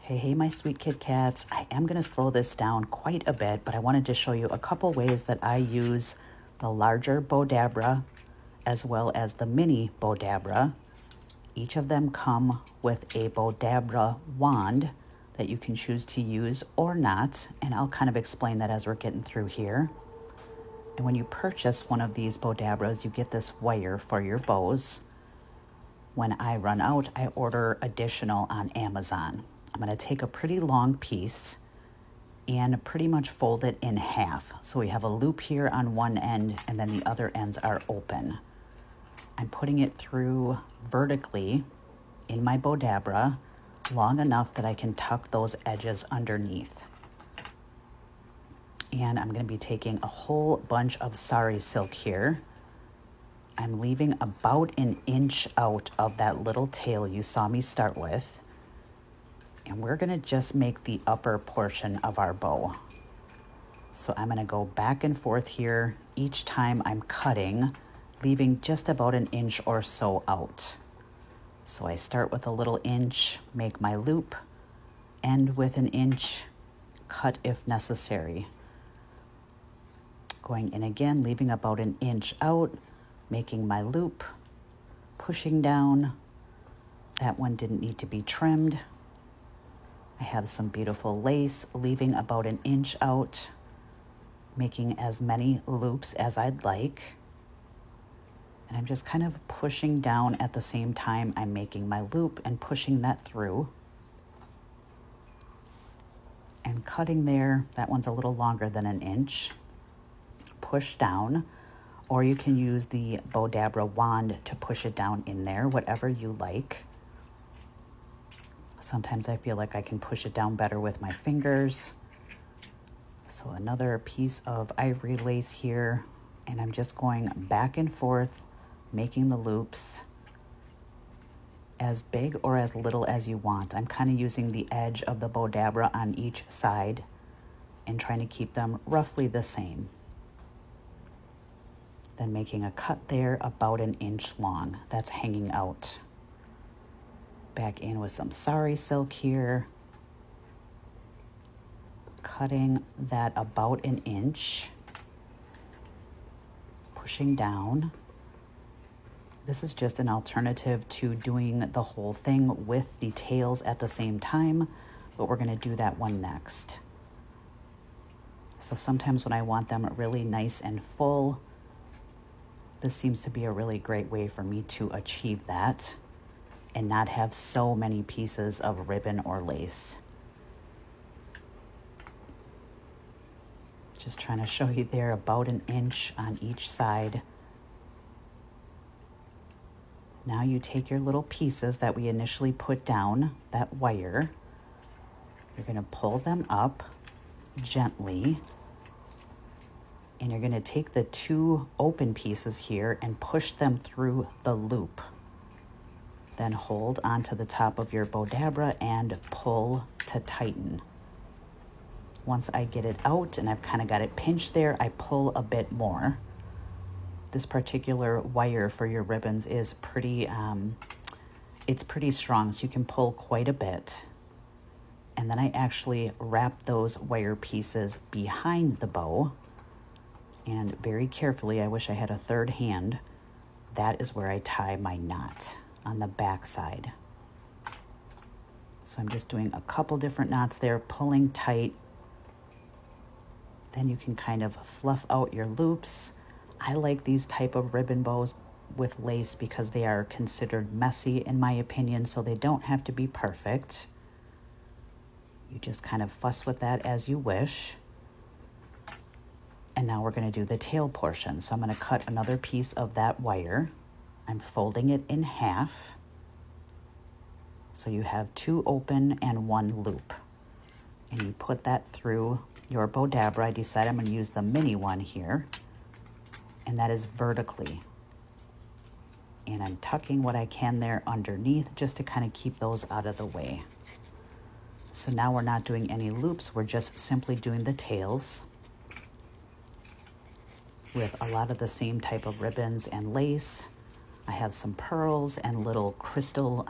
Hey, my sweet Kit Kats. I am going to slow this down quite a bit, but I wanted to show you a couple ways that I use the larger Bodabra as well as the mini Bodabra. Each of them come with a Bodabra wand that you can choose to use or not, and I'll kind of explain that as we're getting through here. And when you purchase one of these Bodabras, you get this wire for your bows. When I run out, I order additional on Amazon. I'm going to take a pretty long piece and pretty much fold it in half. So we have a loop here on one end and then the other ends are open. I'm putting it through vertically in my Bodabra long enough that I can tuck those edges underneath. And I'm going to be taking a whole bunch of sari silk here. I'm leaving about an inch out of that little tail you saw me start with. And we're going to just make the upper portion of our bow. So I'm going to go back and forth here each time I'm cutting, leaving just about an inch or so out. So I start with a little inch, make my loop, end with an inch, cut if necessary. Going in again, leaving about an inch out, making my loop, pushing down. That one didn't need to be trimmed. I have some beautiful lace, leaving about an inch out, making as many loops as I'd like. And I'm just kind of pushing down at the same time I'm making my loop and pushing that through. And cutting there, that one's a little longer than an inch. Push down, or you can use the Bodabra wand to push it down in there, whatever you like. Sometimes I feel like I can push it down better with my fingers. So another piece of ivory lace here, and I'm just going back and forth, making the loops as big or as little as you want. I'm kind of using the edge of the Bodabra on each side and trying to keep them roughly the same. Then making a cut there about an inch long. That's hanging out. Back in with some sari silk here. Cutting that about an inch. Pushing down. This is just an alternative to doing the whole thing with the tails at the same time, but we're going to do that one next. So sometimes when I want them really nice and full, this seems to be a really great way for me to achieve that and not have so many pieces of ribbon or lace. Just trying to show you there, about an inch on each side. Now you take your little pieces that we initially put down, that wire, you're going to pull them up gently, and you're going to take the two open pieces here and push them through the loop. Then hold onto the top of your Bodabra and pull to tighten. Once I get it out and I've kind of got it pinched there, I pull a bit more. This particular wire for your ribbons is pretty, it's pretty strong, so you can pull quite a bit. And then I actually wrap those wire pieces behind the bow. And very carefully, I wish I had a third hand, that is where I tie my knot on the back side. So I'm just doing a couple different knots there, pulling tight. Then you can kind of fluff out your loops. I like these type of ribbon bows with lace because they are considered messy in my opinion, so they don't have to be perfect. You just kind of fuss with that as you wish. And now we're going to do the tail portion. So I'm going to cut another piece of that wire. I'm folding it in half. So you have two open and one loop. And you put that through your Bodabra. I decided I'm going to use the mini one here. And that is vertically. And I'm tucking what I can there underneath just to kind of keep those out of the way. So now we're not doing any loops, we're just simply doing the tails with a lot of the same type of ribbons and lace. I have some pearls and little crystal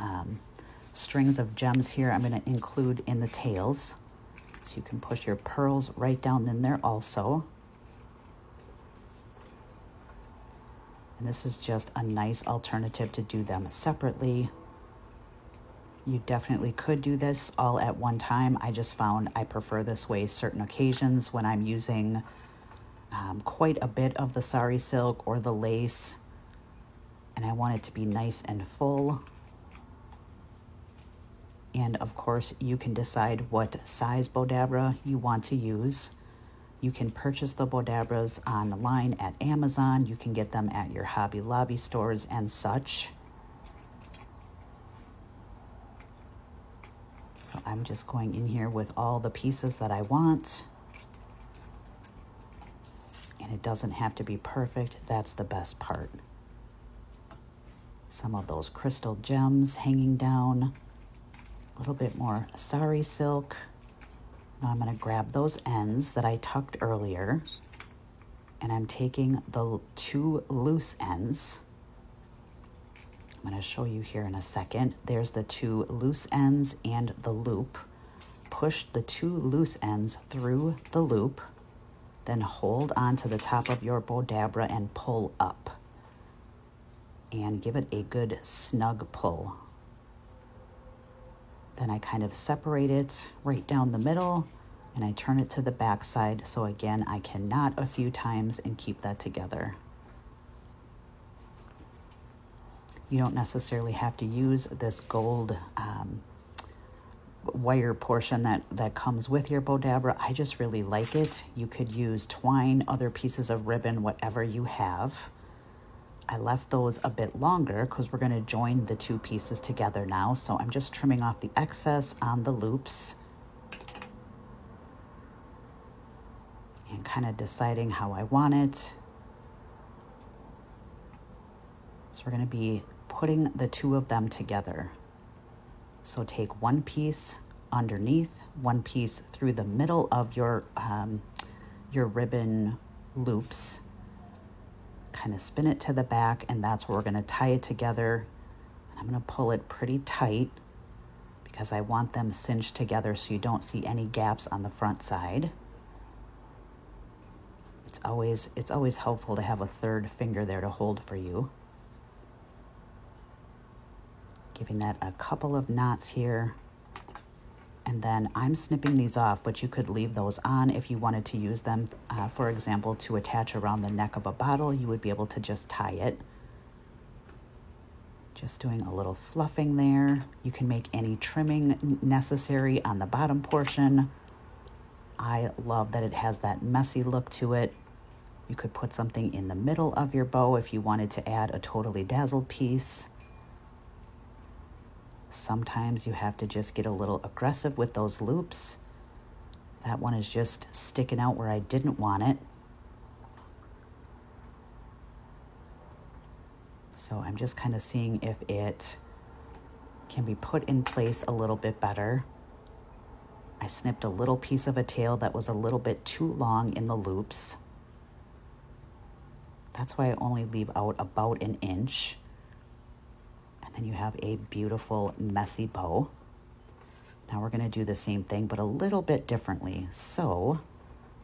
strings of gems here I'm going to include in the tails. So you can push your pearls right down in there also. And this is just a nice alternative to do them separately. You definitely could do this all at one time. I just found I prefer this way certain occasions when I'm using quite a bit of the sari silk or the lace, and I want it to be nice and full. And of course, you can decide what size Bodabra you want to use. You can purchase the Bodabras online at Amazon. You can get them at your Hobby Lobby stores and such. So I'm just going in here with all the pieces that I want. And it doesn't have to be perfect. That's the best part. Some of those crystal gems hanging down. A little bit more sari silk. Now I'm going to grab those ends that I tucked earlier. And I'm taking the 2 loose ends. I'm going to show you here in a second. There's the 2 loose ends and the loop. Push the 2 loose ends through the loop, then hold onto the top of your Bodabra and pull up. And give it a good snug pull. Then I kind of separate it right down the middle, and I turn it to the back side. So again, I can knot a few times and keep that together. You don't necessarily have to use this gold wire portion that comes with your Bodabra. I just really like it. You could use twine, other pieces of ribbon, whatever you have. I left those a bit longer because we're going to join the 2 pieces together now. So I'm just trimming off the excess on the loops and kind of deciding how I want it. So we're going to be putting the 2 of them together. So take 1 piece underneath, 1 piece through the middle of your ribbon loops. Kind of spin it to the back, and that's where we're going to tie it together. And I'm going to pull it pretty tight because I want them cinched together so you don't see any gaps on the front side. It's always helpful to have a 3rd finger there to hold for you. Giving that a couple of knots here. And then I'm snipping these off, but you could leave those on if you wanted to use them. For example, to attach around the neck of a bottle, you would be able to just tie it. Just doing a little fluffing there. You can make any trimming necessary on the bottom portion. I love that it has that messy look to it. You could put something in the middle of your bow if you wanted to add a totally dazzled piece. Sometimes you have to just get a little aggressive with those loops. That one is just sticking out where I didn't want it. So I'm just kind of seeing if it can be put in place a little bit better. I snipped a little piece of a tail that was a little bit too long in the loops. That's why I only leave out about 1 inch. And then you have a beautiful messy bow. Now we're going to do the same thing, but a little bit differently. So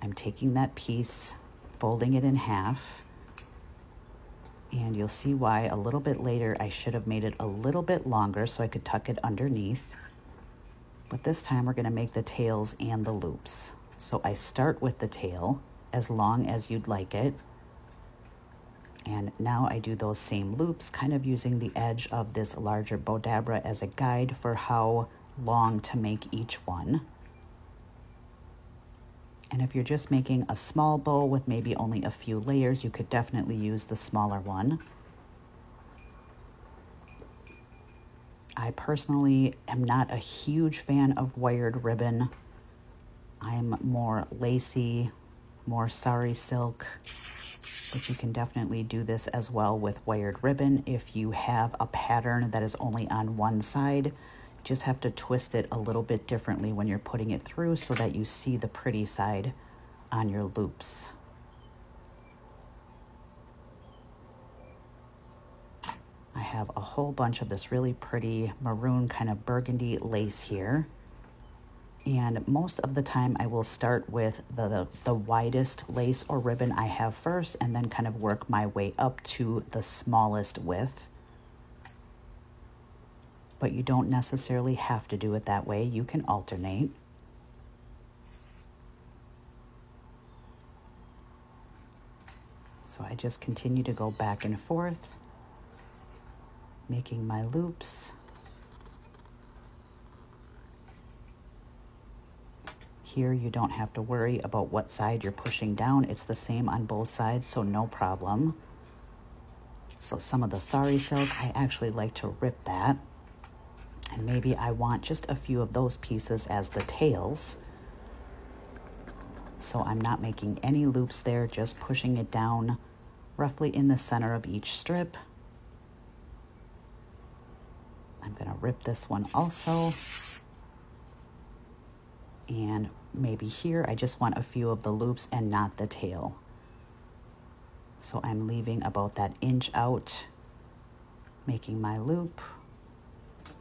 I'm taking that piece, folding it in half, and you'll see why a little bit later I should have made it a little bit longer so I could tuck it underneath. But this time we're going to make the tails and the loops. So I start with the tail as long as you'd like it. And now I do those same loops, kind of using the edge of this larger Bodabra as a guide for how long to make each one. And if you're just making a small bow with maybe only a few layers, you could definitely use the smaller one. I personally am not a huge fan of wired ribbon. I'm more lacy, more sari silk. But you can definitely do this as well with wired ribbon. If you have a pattern that is only on one side, you just have to twist it a little bit differently when you're putting it through so that you see the pretty side on your loops. I have a whole bunch of this really pretty maroon kind of burgundy lace here. And most of the time I will start with the widest lace or ribbon I have first, and then kind of work my way up to the smallest width. But you don't necessarily have to do it that way. You can alternate. So I just continue to go back and forth, making my loops. Here you don't have to worry about what side you're pushing down. It's the same on both sides, so no problem. So some of the sari silk, I actually like to rip that. And maybe I want just a few of those pieces as the tails. So I'm not making any loops there, just pushing it down roughly in the center of each strip. I'm gonna rip this one also. And maybe here I just want a few of the loops and not the tail. So I'm leaving about that inch out, making my loop,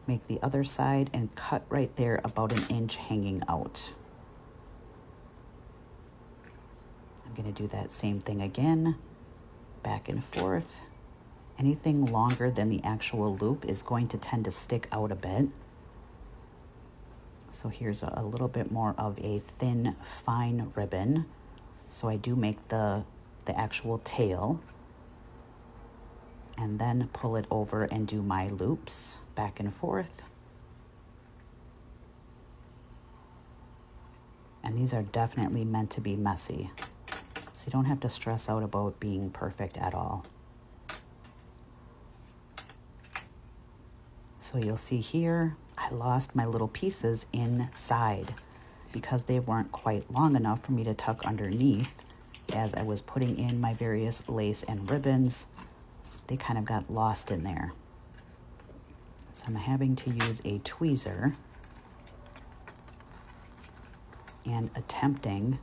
make the other side and cut right there about an inch hanging out. I'm gonna do that same thing again, back and forth. Anything longer than the actual loop is going to tend to stick out a bit. So here's a little bit more of a thin, fine ribbon. So I do make the actual tail, and then pull it over and do my loops back and forth. And these are definitely meant to be messy. So you don't have to stress out about being perfect at all. So you'll see here, I lost my little pieces inside because they weren't quite long enough for me to tuck underneath. As I was putting in my various lace and ribbons, they kind of got lost in there. So I'm having to use a tweezer and attempting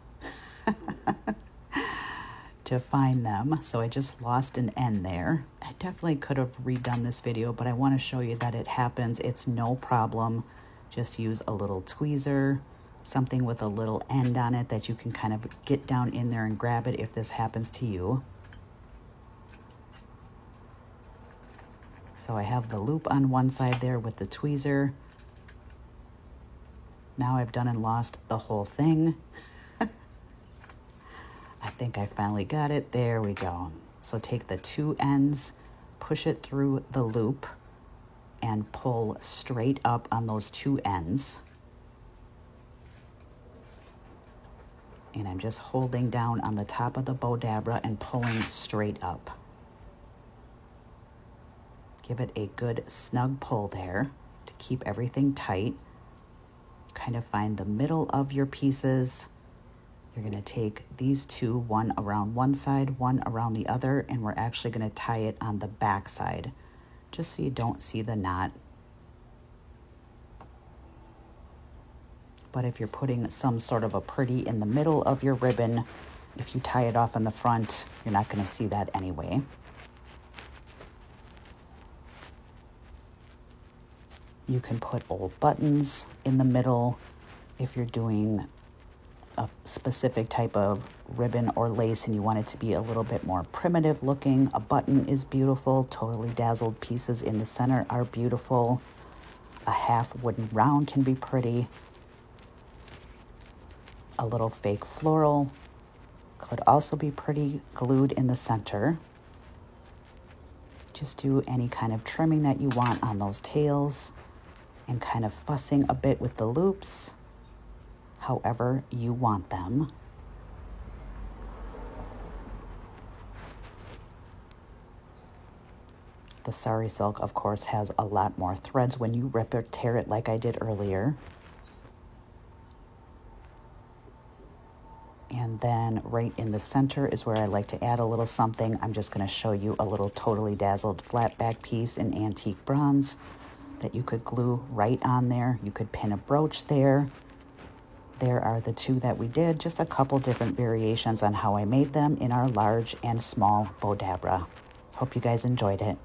to find them. So I just lost an end there. I definitely could have redone this video, but I want to show you that it happens. It's no problem. Just use a little tweezer, something with a little end on it that you can kind of get down in there and grab it if this happens to you. So I have the loop on one side there with the tweezer. Now I've done and lost the whole thing. I think I finally got it. There we go. So take the two ends, push it through the loop, and pull straight up on those two ends. And I'm just holding down on the top of the Bodabra and pulling straight up. Give it a good snug pull there to keep everything tight. Kind of find the middle of your pieces. You're gonna take these two, one around one side, one around the other, and we're actually gonna tie it on the back side, just so you don't see the knot. But if you're putting some sort of a pretty in the middle of your ribbon, if you tie it off in the front, you're not gonna see that anyway. You can put old buttons in the middle if you're doing a specific type of ribbon or lace and you want it to be a little bit more primitive looking. A button is beautiful. Totally dazzled pieces in the center are beautiful. A half wooden round can be pretty. A little fake floral could also be pretty glued in the center. Just do any kind of trimming that you want on those tails and kind of fussing a bit with the loops, however you want them. The sari silk, of course, has a lot more threads when you rip or tear it like I did earlier. And then right in the center is where I like to add a little something. I'm just going to show you a little totally dazzled flat back piece in antique bronze that you could glue right on there. You could pin a brooch there. There are the two that we did, just a couple different variations on how I made them in our large and small Bodabra. Hope you guys enjoyed it.